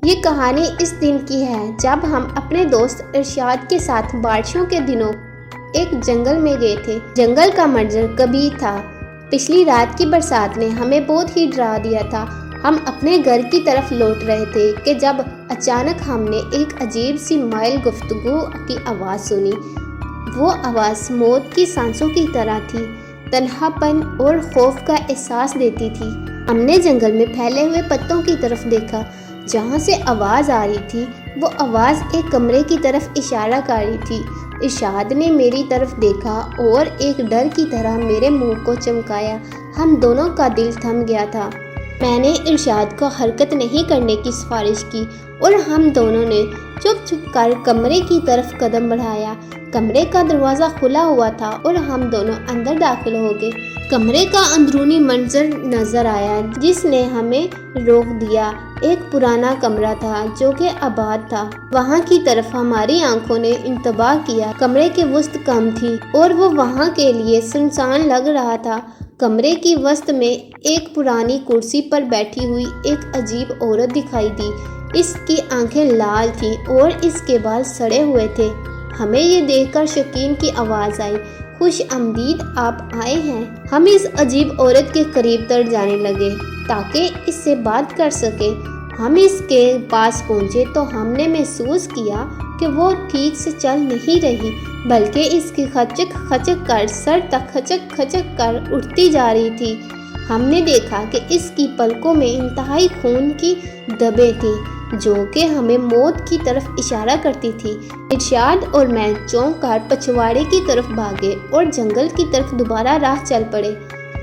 یہ کہانی اس دن کی ہے جب ہم اپنے دوست ارشاد کے ساتھ بارشوں کے دنوں ایک جنگل میں گئے تھے۔ جنگل کا منظر کبھی تھا۔ پچھلی رات کی برسات نے ہمیں بہت ہی ڈرا دیا تھا۔ ہم اپنے گھر کی طرف لوٹ رہے تھے کہ جب اچانک ہم نے ایک عجیب سی مائل گفتگو کی آواز سنی۔ وہ آواز موت کی سانسوں کی طرح تھی، تنہا پن اور خوف کا احساس دیتی تھی۔ ہم نے جنگل میں پھیلے ہوئے پتوں کی طرف دیکھا جہاں سے آواز آ رہی تھی۔ وہ آواز ایک کمرے کی طرف اشارہ کر رہی تھی۔ ارشاد نے میری طرف دیکھا اور ایک ڈر کی طرح میرے منہ کو چمکایا۔ ہم دونوں کا دل تھم گیا تھا۔ میں نے ارشاد کو حرکت نہیں کرنے کی سفارش کی اور ہم دونوں نے چپ چپ کر کمرے کی طرف قدم بڑھایا۔ کمرے کا دروازہ کھلا ہوا تھا اور ہم دونوں اندر داخل ہو گئے۔ کمرے کا اندرونی منظر نظر آیا جس نے ہمیں روک دیا۔ ایک پرانا کمرہ تھا جو کہ آباد تھا۔ وہاں کی طرف ہماری آنکھوں نے انتباہ کیا۔ کمرے کی وسعت کم تھی اور وہ وہاں کے لیے سنسان لگ رہا تھا۔ کمرے کی وسط میں ایک پرانی کرسی پر بیٹھی ہوئی ایک عجیب عورت دکھائی دی۔ اس کی آنکھیں لال تھیں اور اس کے بال سڑے ہوئے تھے۔ ہمیں یہ دیکھ کر شکین کی آواز آئی، خوش آمدید، آپ آئے ہیں۔ ہم اس عجیب عورت کے قریب تر جانے لگے تاکہ اس سے بات کر سکیں۔ ہم اس کے پاس پہنچے تو ہم نے محسوس کیا کہ وہ ٹھیک سے چل نہیں رہی بلکہ اس کی کھچک کھچک کر سر تک کھچک کھچک کر اٹھتی جا رہی تھی۔ ہم نے دیکھا کہ اس کی پلکوں میں انتہائی خون کی دبیں تھیں جو کہ ہمیں موت کی طرف اشارہ کرتی تھی۔ ارشاد اور میں چونک کر پچھواڑے کی طرف بھاگے اور جنگل کی طرف دوبارہ راہ چل پڑے۔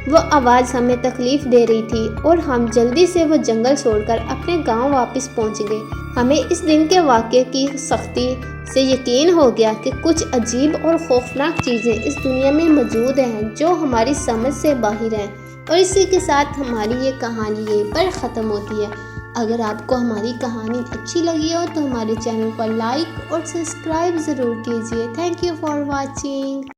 وہ آواز ہمیں تکلیف دے رہی تھی اور ہم جلدی سے وہ جنگل چھوڑ کر اپنے گاؤں واپس پہنچ گئے۔ ہمیں اس دن کے واقعے کی سختی سے یقین ہو گیا کہ کچھ عجیب اور خوفناک چیزیں اس دنیا میں موجود ہیں جو ہماری سمجھ سے باہر ہیں۔ اور اسی کے ساتھ ہماری یہ کہانی یہیں پر ختم ہوتی ہے۔ اگر آپ کو ہماری کہانی اچھی لگی ہو تو ہمارے چینل پر لائک اور سبسکرائب ضرور کیجیے۔ Thank you for watching.